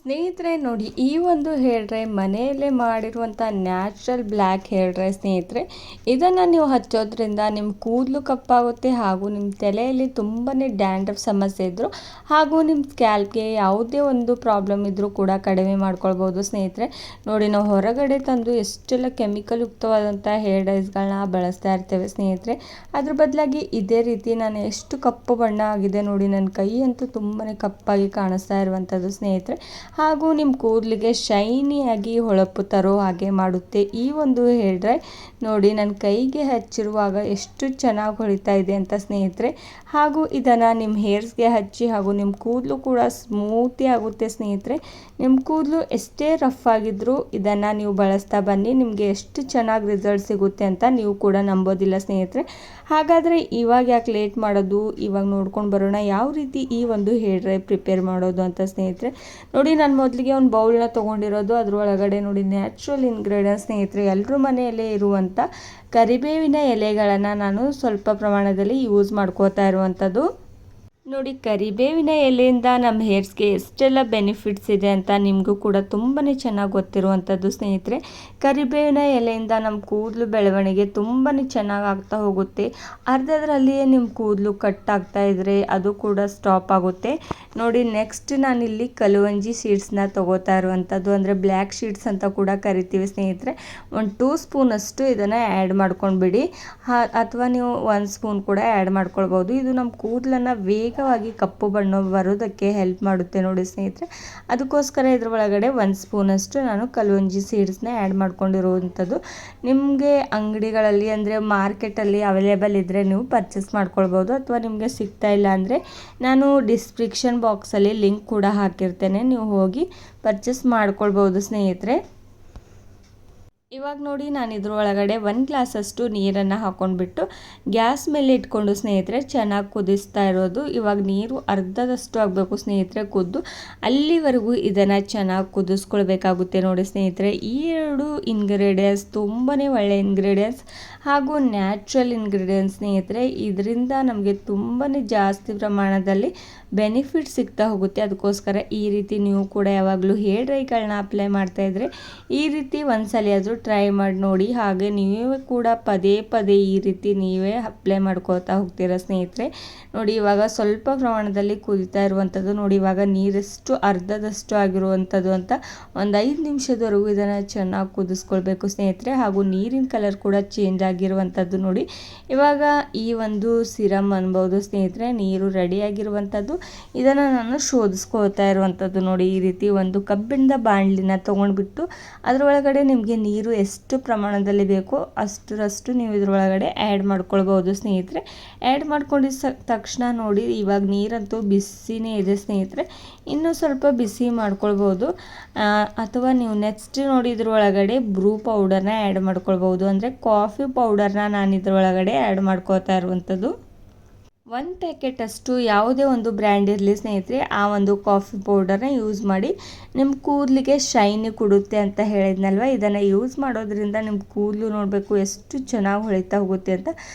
ಸ್ನೇಹಿತರೆ ನೋಡಿ, ಈ ಒಂದು ಹೇರ್ ಡ್ರೈ ಮನೆಯಲ್ಲೇ ಮಾಡಿರುವಂಥ ನ್ಯಾಚುರಲ್ ಬ್ಲ್ಯಾಕ್ ಹೇರ್ ಡ್ರೈ ಸ್ನೇಹಿತರೆ. ಇದನ್ನು ನೀವು ಹಚ್ಚೋದ್ರಿಂದ ನಿಮ್ಮ ಕೂದಲು ಕಪ್ಪಾಗುತ್ತೆ, ಹಾಗೂ ನಿಮ್ಮ ತಲೆಯಲ್ಲಿ ತುಂಬಾ ಡ್ಯಾಂಡ್ರಫ್ ಸಮಸ್ಯೆ ಇದ್ದರು ಹಾಗೂ ನಿಮ್ಮ ಸ್ಕ್ಯಾಲ್ಪ್ಗೆ ಯಾವುದೇ ಒಂದು ಪ್ರಾಬ್ಲಮ್ ಇದ್ದರೂ ಕೂಡ ಕಡಿಮೆ ಮಾಡ್ಕೊಳ್ಬೋದು ಸ್ನೇಹಿತರೆ. ನೋಡಿ, ನಾವು ಹೊರಗಡೆ ತಂದು ಎಷ್ಟೆಲ್ಲ ಕೆಮಿಕಲ್ ಯುಕ್ತವಾದಂಥ ಹೇರ್ ಡ್ರೈಸ್ಗಳನ್ನ ಬಳಸ್ತಾ ಇರ್ತೇವೆ ಸ್ನೇಹಿತರೆ. ಅದ್ರ ಬದಲಾಗಿ ಇದೇ ರೀತಿ ನಾನು ಎಷ್ಟು ಕಪ್ಪು ಬಣ್ಣ ಆಗಿದೆ ನೋಡಿ, ನನ್ನ ಕೈ ಅಂತೂ ತುಂಬಾ ಕಪ್ಪಾಗಿ ಕಾಣಿಸ್ತಾ ಇರುವಂಥದ್ದು ಸ್ನೇಹಿತರೆ. ಹಾಗೂ ನಿಮ್ಮ ಕೂದಲಿಗೆ ಶೈನಿಯಾಗಿ ಹೊಳಪು ತರೋ ಹಾಗೆ ಮಾಡುತ್ತೆ ಈ ಒಂದು ಹೇರ್ ಡ್ರೈ. ನೋಡಿ, ನನ್ನ ಕೈಗೆ ಹಚ್ಚಿರುವಾಗ ಎಷ್ಟು ಚೆನ್ನಾಗಿ ಹೊಳಿತಾ ಇದೆ ಅಂತ ಸ್ನೇಹಿತರೆ. ಹಾಗೂ ಇದನ್ನು ನಿಮ್ಮ ಹೇರ್ಸ್ಗೆ ಹಚ್ಚಿ ಹಾಗೂ ನಿಮ್ಮ ಕೂದಲು ಕೂಡ ಸ್ಮೂತಿ ಆಗುತ್ತೆ ಸ್ನೇಹಿತರೆ. ನಿಮ್ಮ ಕೂದಲು ಎಷ್ಟೇ ರಫ್ ಆಗಿದ್ದರೂ ಇದನ್ನು ನೀವು ಬಳಸ್ತಾ ಬನ್ನಿ, ನಿಮಗೆ ಎಷ್ಟು ಚೆನ್ನಾಗಿ ರಿಸಲ್ಟ್ ಸಿಗುತ್ತೆ ಅಂತ ನೀವು ಕೂಡ ನಂಬೋದಿಲ್ಲ ಸ್ನೇಹಿತರೆ. ಹಾಗಾದರೆ ಇವಾಗ ಯಾಕೆ ಲೇಟ್ ಮಾಡೋದು, ಇವಾಗ ನೋಡ್ಕೊಂಡು ಬರೋಣ ಯಾವ ರೀತಿ ಈ ಒಂದು ಹೇರ್ ಡ್ರೈ ಪ್ರಿಪೇರ್ ಮಾಡೋದು ಅಂತ ಸ್ನೇಹಿತರೆ. ನೋಡಿ, ನಾನು ಮೊದಲಿಗೆ ಒಂದು ಬೌಲ್ನ ತೊಗೊಂಡಿರೋದು. ಅದರೊಳಗಡೆ ನೋಡಿ ನ್ಯಾಚುರಲ್ ಇಂಗ್ರೀಡಿಯೆಂಟ್ಸ್ ಸ್ನೇಹಿತರೆ, ಎಲ್ಲರೂ ಮನೆಯಲ್ಲೇ ಇರುವಂಥ ಕರಿಬೇವಿನ ಎಲೆಗಳನ್ನು ನಾನು ಸ್ವಲ್ಪ ಪ್ರಮಾಣದಲ್ಲಿ ಯೂಸ್ ಮಾಡ್ಕೋತಾ ಇರುವಂಥದ್ದು. ನೋಡಿ, ಕರಿಬೇವಿನ ಎಲೆಯಿಂದ ನಮ್ಮ ಹೇರ್ಸ್ಗೆ ಎಷ್ಟೆಲ್ಲ ಬೆನಿಫಿಟ್ಸ್ ಇದೆ ಅಂತ ನಿಮಗೂ ಕೂಡ ತುಂಬಾ ಚೆನ್ನಾಗಿ ಗೊತ್ತಿರುವಂಥದ್ದು ಸ್ನೇಹಿತರೆ. ಕರಿಬೇವಿನ ಎಲೆಯಿಂದ ನಮ್ಮ ಕೂದಲು ಬೆಳವಣಿಗೆ ತುಂಬಾ ಚೆನ್ನಾಗಿ ಆಗ್ತಾ ಹೋಗುತ್ತೆ. ಅರ್ಧದ್ರಲ್ಲಿಯೇ ನಿಮ್ಮ ಕೂದಲು ಕಟ್ ಆಗ್ತಾ ಇದ್ದರೆ ಅದು ಕೂಡ ಸ್ಟಾಪ್ ಆಗುತ್ತೆ. ನೋಡಿ, ನೆಕ್ಸ್ಟ್ ನಾನಿಲ್ಲಿ ಕಲುವಂಜಿ ಸೀಡ್ಸ್ನ ತೊಗೋತಾ ಇರುವಂಥದ್ದು, ಅಂದರೆ ಬ್ಲ್ಯಾಕ್ ಶೀಡ್ಸ್ ಅಂತ ಕೂಡ ಕರಿತೀವಿ ಸ್ನೇಹಿತರೆ. ಒಂದು 2 ಸ್ಪೂನಷ್ಟು ಇದನ್ನು ಆ್ಯಡ್ ಮಾಡ್ಕೊಂಡ್ಬಿಡಿ, ಅಥವಾ ನೀವು 1 ಸ್ಪೂನ್ ಕೂಡ ಆ್ಯಡ್ ಮಾಡ್ಕೊಳ್ಬೋದು. ಇದು ನಮ್ಮ ಕೂದಲನ್ನು ವೇಗವಾಗಿ ಕಪ್ಪು ಬಣ್ಣ ಬರೋದಕ್ಕೆ ಹೆಲ್ಪ್ ಮಾಡುತ್ತೆ ನೋಡಿ ಸ್ನೇಹಿತರೆ. ಅದಕ್ಕೋಸ್ಕರ ಇದ್ರ ಒಳಗಡೆ 1 ಸ್ಪೂನಷ್ಟು ನಾನು ಕಲುವಂಜಿ ಸೀಡ್ಸ್ನ ಆ್ಯಡ್ ಮಾಡ್ಕೊಂಡಿರುವಂಥದ್ದು. ನಿಮಗೆ ಅಂಗಡಿಗಳಲ್ಲಿ ಅಂದರೆ ಮಾರ್ಕೆಟಲ್ಲಿ ಅವೈಲೇಬಲ್ ಇದ್ದರೆ ನೀವು ಪರ್ಚೇಸ್ ಮಾಡ್ಕೊಳ್ಬೋದು, ಅಥವಾ ನಿಮಗೆ ಸಿಗ್ತಾ ಇಲ್ಲ ಅಂದರೆ ನಾನು ಡಿಸ್ಕ್ರಿಪ್ಷನ್ ಬಾಕ್ಸಲ್ಲಿ ಲಿಂಕ್ ಕೂಡ ಹಾಕಿರ್ತೇನೆ, ನೀವು ಹೋಗಿ ಪರ್ಚೇಸ್ ಮಾಡ್ಕೊಳ್ಬೋದು ಸ್ನೇಹಿತರೆ. ಇವಾಗ ನೋಡಿ, ನಾನು ಇದ್ರೊಳಗಡೆ 1 ಗ್ಲಾಸಷ್ಟು ನೀರನ್ನು ಹಾಕ್ಕೊಂಡ್ಬಿಟ್ಟು ಗ್ಯಾಸ್ ಮೇಲೆ ಇಟ್ಕೊಂಡು ಸ್ನೇಹಿತರೆ ಚೆನ್ನಾಗಿ ಕುದಿಸ್ತಾ ಇರೋದು. ಇವಾಗ ನೀರು ಅರ್ಧದಷ್ಟು ಆಗಬೇಕು ಸ್ನೇಹಿತರೆ ಕುದ್ದು, ಅಲ್ಲಿವರೆಗೂ ಇದನ್ನು ಚೆನ್ನಾಗಿ ಕುದಿಸ್ಕೊಳ್ಬೇಕಾಗುತ್ತೆ ನೋಡಿ ಸ್ನೇಹಿತರೆ. ಈ 2 ಇಂಗ್ರೀಡಿಯೆಂಟ್ಸ್ ತುಂಬಾ ಒಳ್ಳೆ ಇಂಗ್ರೀಡಿಯೆಂಟ್ಸ್ ಹಾಗೂ ನ್ಯಾಚುರಲ್ ಇಂಗ್ರೀಡಿಯೆಂಟ್ಸ್ ಸ್ನೇಹಿತರೆ. ಇದರಿಂದ ನಮಗೆ ತುಂಬಾ ಜಾಸ್ತಿ ಪ್ರಮಾಣದಲ್ಲಿ ಬೆನಿಫಿಟ್ ಸಿಗ್ತಾ ಹೋಗುತ್ತೆ. ಅದಕ್ಕೋಸ್ಕರ ಈ ರೀತಿ ನೀವು ಕೂಡ ಯಾವಾಗಲೂ ಹೇರ್ ಡ್ರೈಗಳನ್ನ ಅಪ್ಲೈ ಮಾಡ್ತಾಯಿದ್ರೆ ಈ ರೀತಿ ಒಂದ್ಸಲಿ ಆದರೂ ಟ್ರೈ ಮಾಡಿ ನೋಡಿ. ಹಾಗೆ ನೀವೇ ಕೂಡ ಪದೇ ಪದೇ ಈ ರೀತಿ ನೀವೇ ಅಪ್ಲೈ ಮಾಡ್ಕೋತಾ ಹೋಗ್ತೀರಾ ಸ್ನೇಹಿತರೆ. ನೋಡಿ, ಇವಾಗ ಸ್ವಲ್ಪ ಪ್ರಮಾಣದಲ್ಲಿ ಕುದಿತಾ ಇರುವಂಥದ್ದು. ನೋಡಿ, ಇವಾಗ ನೀರೆಷ್ಟು ಅರ್ಧದಷ್ಟು ಆಗಿರುವಂಥದ್ದು ಅಂತ ಒಂದು 5 ನಿಮಿಷದವರೆಗೂ ಇದನ್ನು ಚೆನ್ನಾಗಿ ಕುದಿಸ್ಕೊಳ್ಬೇಕು ಸ್ನೇಹಿತರೆ. ಹಾಗೂ ನೀರಿನ ಕಲರ್ ಕೂಡ ಚೇಂಜ್ ಆಗಿರುವಂಥದ್ದು. ನೋಡಿ, ಇವಾಗ ಈ ಒಂದು ಸಿರಮ್ ಅನ್ಬೋದು ಸ್ನೇಹಿತರೆ, ನೀರು ರೆಡಿಯಾಗಿರುವಂಥದ್ದು. ಇದನ್ನು ನಾನು ಶೋಧಿಸ್ಕೊಳ್ತಾ ಇರುವಂಥದ್ದು. ನೋಡಿ, ಈ ರೀತಿ ಒಂದು ಕಬ್ಬಿಣದ ಬಾಣಲಿನ ತೊಗೊಂಡ್ಬಿಟ್ಟು ಅದರೊಳಗಡೆ ನಿಮಗೆ ನೀರು ಎಷ್ಟು ಪ್ರಮಾಣದಲ್ಲಿ ಬೇಕೋ ಅಷ್ಟರಷ್ಟು ನೀವು ಇದರೊಳಗಡೆ ಆ್ಯಡ್ ಮಾಡ್ಕೊಳ್ಬೋದು ಸ್ನೇಹಿತರೆ. ಆ್ಯಡ್ ಮಾಡ್ಕೊಂಡಿದ್ದ ತಕ್ಷಣ ನೋಡಿ, ಇವಾಗ ನೀರಂತೂ ಬಿಸಿನೇ ಇದೆ ಸ್ನೇಹಿತರೆ. ಇನ್ನೂ ಸ್ವಲ್ಪ ಬಿಸಿ ಮಾಡ್ಕೊಳ್ಬೋದು, ಅಥವಾ ನೀವು ನೆಕ್ಸ್ಟ್ ನೋಡಿ ಇದರೊಳಗಡೆ ಬ್ರೂ ಪೌಡರ್ನ ಆ್ಯಡ್ ಮಾಡ್ಕೊಳ್ಬೋದು, ಅಂದರೆ ಕಾಫಿ ಪೌಡರ್ನ ನಾನು ಇದರೊಳಗಡೆ ಆ್ಯಡ್ ಮಾಡ್ಕೋತಾ ಇರುವಂಥದ್ದು. 1 ಪ್ಯಾಕೆಟಷ್ಟು ಯಾವುದೇ ಒಂದು ಬ್ರ್ಯಾಂಡ್ ಇರಲಿ ಸ್ನೇಹಿತರೆ, ಆ ಒಂದು ಕಾಫಿ ಪೌಡರ್ನ ಯೂಸ್ ಮಾಡಿ. ನಿಮ್ಮ ಕೂದಲಿಗೆ ಶೈನಿ ಕೊಡುತ್ತೆ ಅಂತ ಹೇಳಿದ್ನಲ್ವ, ಇದನ್ನು ಯೂಸ್ ಮಾಡೋದ್ರಿಂದ ನಿಮ್ಮ ಕೂದಲು ನೋಡಬೇಕು ಎಷ್ಟು ಚೆನ್ನಾಗಿ ಹೊಳಿತಾ ಹೋಗುತ್ತೆ ಅಂತ.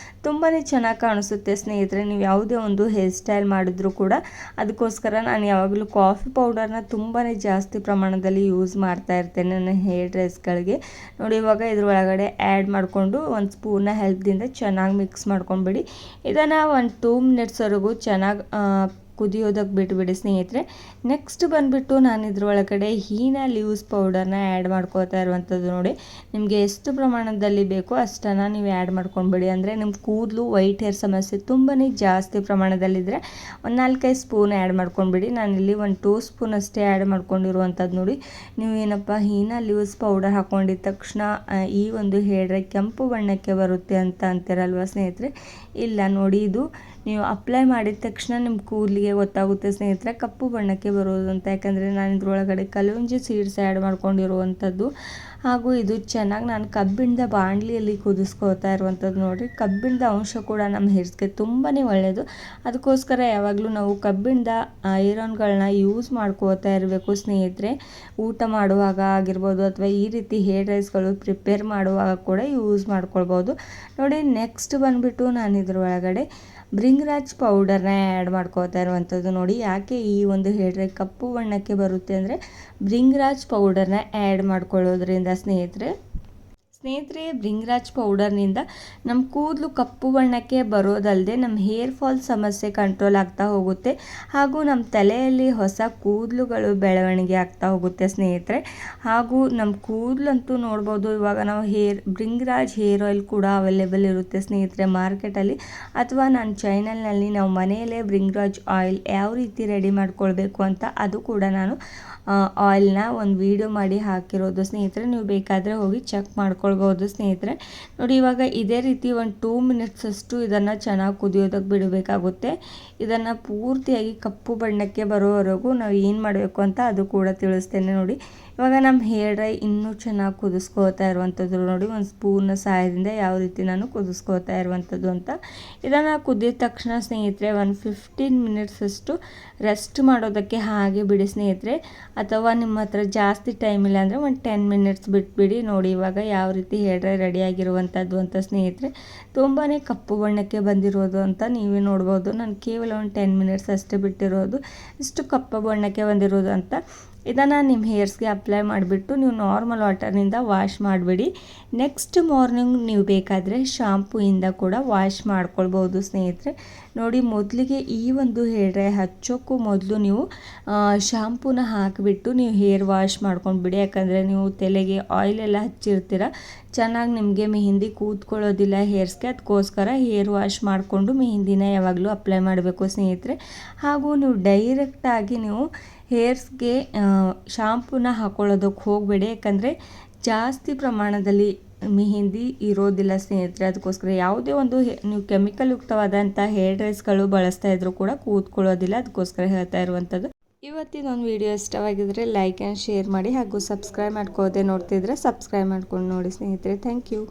ತುಂಬಾ ಚೆನ್ನಾಗಿ ಕಾಣಿಸುತ್ತೆ ಸ್ನೇಹಿತರೆ, ನೀವು ಯಾವುದೇ ಒಂದು ಹೇರ್ ಸ್ಟೈಲ್ ಮಾಡಿದ್ರೂ ಕೂಡ. ಅದಕ್ಕೋಸ್ಕರ ನಾನು ಯಾವಾಗಲೂ ಕಾಫಿ ಪೌಡರ್ನ ತುಂಬಾ ಜಾಸ್ತಿ ಪ್ರಮಾಣದಲ್ಲಿ ಯೂಸ್ ಮಾಡ್ತಾ ಇರ್ತೇನೆ ನನ್ನ ಹೇರ್ ಡ್ರೈಸ್ಗಳಿಗೆ. ನೋಡಿ, ಇವಾಗ ಇದ್ರೊಳಗಡೆ ಆ್ಯಡ್ ಮಾಡಿಕೊಂಡು 1 ಸ್ಪೂನ್ನ ಹೆಲ್ಪ್ದಿಂದ ಚೆನ್ನಾಗಿ ಮಿಕ್ಸ್ ಮಾಡ್ಕೊಂಡ್ಬಿಡಿ. ಇದನ್ನು 1-2 ಮಿನಿಟ್ಸ್ವರೆಗೂ ಚೆನ್ನಾಗಿ ಕುದಿಯೋದಕ್ಕೆ ಬಿಟ್ಬಿಡಿ ಸ್ನೇಹಿತರೆ. ನೆಕ್ಸ್ಟ್ ಬಂದುಬಿಟ್ಟು ನಾನು ಇದ್ರೊಳಗಡೆ ಹೀನಾ ಲೀವ್ಸ್ ಪೌಡರ್ನ ಆ್ಯಡ್ ಮಾಡ್ಕೋತಾ ಇರುವಂಥದ್ದು. ನೋಡಿ, ನಿಮಗೆ ಎಷ್ಟು ಪ್ರಮಾಣದಲ್ಲಿ ಬೇಕೋ ಅಷ್ಟನ್ನು ನೀವು ಆ್ಯಡ್ ಮಾಡ್ಕೊಂಡ್ಬಿಡಿ. ಅಂದರೆ ನಿಮ್ಮ ಕೂದಲು ವೈಟ್ ಹೇರ್ ಸಮಸ್ಯೆ ತುಂಬಾ ಜಾಸ್ತಿ ಪ್ರಮಾಣದಲ್ಲಿದ್ದರೆ 4-5 ಸ್ಪೂನ್ ಆ್ಯಡ್ ಮಾಡ್ಕೊಂಡ್ಬಿಡಿ. ನಾನಿಲ್ಲಿ 1-2 ಸ್ಪೂನ್ ಅಷ್ಟೇ ಆ್ಯಡ್ ಮಾಡ್ಕೊಂಡಿರುವಂಥದ್ದು. ನೋಡಿ, ನೀವು ಏನಪ್ಪ ಹೀನಾ ಲೀವ್ಸ್ ಪೌಡರ್ ಹಾಕ್ಕೊಂಡಿದ್ದ ತಕ್ಷಣ ಈ ಒಂದು ಹೇರ್ ಡ್ರೈ ಕೆಂಪು ಬಣ್ಣಕ್ಕೆ ಬರುತ್ತೆ ಅಂತ ಅಂತೀರಲ್ವ ಸ್ನೇಹಿತರೆ. ಇಲ್ಲ ನೋಡಿ, ಇದು ನೀವು ಅಪ್ಲೈ ಮಾಡಿದ ತಕ್ಷಣ ನಿಮ್ಮ ಕೂದಲಿಗೆ ಗೊತ್ತಾಗುತ್ತೆ ಸ್ನೇಹಿತರೆ ಕಪ್ಪು ಬಣ್ಣಕ್ಕೆ ಬರೋದು ಅಂತ. ಯಾಕಂದರೆ ನಾನು ಇದ್ರೊಳಗಡೆ ಕಲುಂಜಿ ಸೀಡ್ಸ್ ಆ್ಯಡ್ ಮಾಡ್ಕೊಂಡಿರುವಂಥದ್ದು. ಹಾಗೂ ಇದು ಚೆನ್ನಾಗಿ ನಾನು ಕಬ್ಬಿಣದ ಬಾಣಲಿಯಲ್ಲಿ ಕುದಿಸ್ಕೋತಾ ಇರುವಂಥದ್ದು ನೋಡಿರಿ. ಕಬ್ಬಿಣದ ಅಂಶ ಕೂಡ ನಮ್ಮ ಹೇರ್ಸ್ಗೆ ತುಂಬಾ ಒಳ್ಳೆಯದು. ಅದಕ್ಕೋಸ್ಕರ ಯಾವಾಗಲೂ ನಾವು ಕಬ್ಬಿಣದ ಐರನ್ಗಳನ್ನ ಯೂಸ್ ಮಾಡ್ಕೋತಾ ಇರಬೇಕು ಸ್ನೇಹಿತರೆ. ಊಟ ಮಾಡುವಾಗ ಆಗಿರ್ಬೋದು ಅಥವಾ ಈ ರೀತಿ ಹೇರ್ ರೈಸ್ಗಳು ಪ್ರಿಪೇರ್ ಮಾಡುವಾಗ ಕೂಡ ಯೂಸ್ ಮಾಡ್ಕೊಳ್ಬೋದು. ನೋಡಿ ನೆಕ್ಸ್ಟ್ ಬಂದುಬಿಟ್ಟು ನಾನು ಇದ್ರ ಒಳಗಡೆ ಭೃಂಗರಾಜ್ ಪೌಡರ್ನ ಆ್ಯಡ್ ಮಾಡ್ಕೋತಾ ಇರುವಂಥದ್ದು. ನೋಡಿ ಯಾಕೆ ಈ ಒಂದು ಹೇರ್ ರೈ ಕಪ್ಪು ಬಣ್ಣಕ್ಕೆ ಬರುತ್ತೆ ಅಂದರೆ ಭೃಂಗರಾಜ್ ಪೌಡರ್ನ ಆ್ಯಡ್ ಮಾಡ್ಕೊಳ್ಳೋದ್ರಿಂದ ಸ್ನೇಹಿತರೆ ಭೃಂಗರಾಜ್ ಪೌಡರ್ನಿಂದ ನಮ್ಮ ಕೂದಲು ಕಪ್ಪು ಬಣ್ಣಕ್ಕೆ ಬರೋದಲ್ಲದೆ ನಮ್ಮ ಹೇರ್ ಫಾಲ್ ಸಮಸ್ಯೆ ಕಂಟ್ರೋಲ್ ಆಗ್ತಾ ಹೋಗುತ್ತೆ. ಹಾಗೂ ನಮ್ಮ ತಲೆಯಲ್ಲಿ ಹೊಸ ಕೂದಲುಗಳು ಬೆಳವಣಿಗೆ ಆಗ್ತಾ ಹೋಗುತ್ತೆ ಸ್ನೇಹಿತರೆ. ಹಾಗೂ ನಮ್ಮ ಕೂದಲಂತೂ ನೋಡ್ಬೋದು, ಇವಾಗ ನಾವು ಭೃಂಗರಾಜ್ ಹೇರ್ ಆಯಿಲ್ ಕೂಡ ಅವೈಲೇಬಲ್ ಇರುತ್ತೆ ಸ್ನೇಹಿತರೆ ಮಾರ್ಕೆಟಲ್ಲಿ, ಅಥವಾ ನನ್ನ ಚಾನಲ್ನಲ್ಲಿ ನಾವು ಮನೆಯಲ್ಲೇ ಭೃಂಗರಾಜ್ ಆಯಿಲ್ ಯಾವ ರೀತಿ ರೆಡಿ ಮಾಡ್ಕೊಳ್ಬೇಕು ಅಂತ ಅದು ಕೂಡ ನಾನು ಆಯಿಲ್ನ ಒಂದು ವಿಡಿಯೋ ಮಾಡಿ ಹಾಕಿರೋದು ಸ್ನೇಹಿತರೆ. ನೀವು ಬೇಕಾದರೆ ಹೋಗಿ ಚೆಕ್ ಮಾಡ್ಕೊಳ್ಬೋದು ಸ್ನೇಹಿತರೆ. ನೋಡಿ ಇವಾಗ ಇದೇ ರೀತಿ ಒಂದು 2 ಮಿನಿಟ್ಸಷ್ಟು ಇದನ್ನು ಚೆನ್ನಾಗಿ ಕುದಿಯೋದಕ್ಕೆ ಬಿಡಬೇಕಾಗುತ್ತೆ. ಇದನ್ನು ಪೂರ್ತಿಯಾಗಿ ಕಪ್ಪು ಬಣ್ಣಕ್ಕೆ ಬರೋವರೆಗೂ ನಾವು ಏನು ಮಾಡಬೇಕು ಅಂತ ಅದು ಕೂಡ ತಿಳಿಸ್ತೇನೆ. ನೋಡಿ ಇವಾಗ ನಮ್ಮ ಹೇರ್ ಡ್ರೈ ಇನ್ನೂ ಚೆನ್ನಾಗಿ ಕುದಿಸ್ಕೋತಾ ಇರುವಂಥದ್ದು ನೋಡಿ, ಒಂದು ಸ್ಪೂನ್ನ ಸಹಾಯದಿಂದ ಯಾವ ರೀತಿ ನಾನು ಕುದಿಸ್ಕೋತಾ ಇರುವಂಥದ್ದು ಅಂತ. ಇದನ್ನು ಕುದಿದ ತಕ್ಷಣ ಸ್ನೇಹಿತರೆ ಒಂದು 15 ಮಿನಿಟ್ಸಷ್ಟು ರೆಸ್ಟ್ ಮಾಡೋದಕ್ಕೆ ಹಾಗೆ ಬಿಡಿ ಸ್ನೇಹಿತರೆ. ಅಥವಾ ನಿಮ್ಮ ಹತ್ರ ಜಾಸ್ತಿ ಟೈಮ್ ಇಲ್ಲ ಅಂದರೆ ಒಂದು 10 ಮಿನಿಟ್ಸ್ ಬಿಟ್ಬಿಡಿ. ನೋಡಿ ಇವಾಗ ಯಾವ ರೀತಿ ಹೇರ್ ಡ್ರೈ ರೆಡಿಯಾಗಿರುವಂಥದ್ದು ಅಂತ ಸ್ನೇಹಿತರೆ. ತುಂಬಾ ಕಪ್ಪು ಬಣ್ಣಕ್ಕೆ ಬಂದಿರೋದು ಅಂತ ನೀವೇ ನೋಡ್ಬೋದು. ನಾನು ಕೇವಲ ಒಂದು 10 ಮಿನಿಟ್ಸ್ ಅಷ್ಟೇ ಬಿಟ್ಟಿರೋದು, ಇಷ್ಟು ಕಪ್ಪು ಬಣ್ಣಕ್ಕೆ ಬಂದಿರೋದು ಅಂತ. ಇದನ್ನು ನಿಮ್ಮ ಹೇರ್ಸ್ಗೆ ಅಪ್ಲೈ ಮಾಡಿಬಿಟ್ಟು ನೀವು ನಾರ್ಮಲ್ ವಾಟರ್ನಿಂದ ವಾಶ್ ಮಾಡಿಬಿಡಿ. ನೆಕ್ಸ್ಟ್ ಮಾರ್ನಿಂಗ್ ನೀವು ಬೇಕಾದರೆ ಶಾಂಪೂಯಿಂದ ಕೂಡ ವಾಶ್ ಮಾಡ್ಕೊಳ್ಬೋದು ಸ್ನೇಹಿತರೆ. ನೋಡಿ ಮೊದಲಿಗೆ ಈ ಒಂದು ಹೇರ್ ಡ್ರೈ ಹಚ್ಚೋಕ್ಕೂ ಮೊದಲು ನೀವು ಶಾಂಪೂನ ಹಾಕಿಬಿಟ್ಟು ನೀವು ಹೇರ್ ವಾಶ್ ಮಾಡ್ಕೊಂಡ್ಬಿಡಿ. ಯಾಕಂದರೆ ನೀವು ತಲೆಗೆ ಆಯಿಲೆಲ್ಲ ಹಚ್ಚಿರ್ತೀರ, ಚೆನ್ನಾಗಿ ನಿಮಗೆ ಮೆಹಂದಿ ಕೂತ್ಕೊಳ್ಳೋದಿಲ್ಲ ಹೇರ್ಸ್ಗೆ. ಅದಕ್ಕೋಸ್ಕರ ಹೇರ್ ವಾಶ್ ಮಾಡಿಕೊಂಡು ಮೆಹಂದಿನ ಯಾವಾಗಲೂ ಅಪ್ಲೈ ಮಾಡಬೇಕು ಸ್ನೇಹಿತರೆ. ಹಾಗೂ ನೀವು ಡೈರೆಕ್ಟಾಗಿ ನೀವು ಹೇರ್ಸ್ಗೆ ಶಾಂಪೂನ ಹಾಕೊಳ್ಳೋದಕ್ಕೆ ಹೋಗಬೇಡಿ, ಯಾಕಂದರೆ ಜಾಸ್ತಿ ಪ್ರಮಾಣದಲ್ಲಿ ಮೆಹಂದಿ ಇರೋದಿಲ್ಲ ಸ್ನೇಹಿತರೆ. ಅದಕ್ಕೋಸ್ಕರ ಯಾವುದೇ ಒಂದು ನೀವು ಕೆಮಿಕಲ್ ಯುಕ್ತವಾದಂಥ ಹೇರ್ ಡ್ರೈಸ್ಗಳು ಬಳಸ್ತಾ ಇದ್ರೂ ಕೂಡ ಕೂತ್ಕೊಳ್ಳೋದಿಲ್ಲ. ಅದಕ್ಕೋಸ್ಕರ ಹೇಳ್ತಾ ಇರುವಂಥದ್ದು. ಇವತ್ತಿನ ಒಂದು ವಿಡಿಯೋ ಇಷ್ಟವಾಗಿದ್ದರೆ ಲೈಕ್ ಆ್ಯಂಡ್ ಶೇರ್ ಮಾಡಿ, ಹಾಗೂ ಸಬ್ಸ್ಕ್ರೈಬ್ ಮಾಡ್ಕೋದೆ ನೋಡ್ತಿದ್ರೆ ಸಬ್ಸ್ಕ್ರೈಬ್ ಮಾಡ್ಕೊಂಡು ನೋಡಿ ಸ್ನೇಹಿತರೆ. Thank you.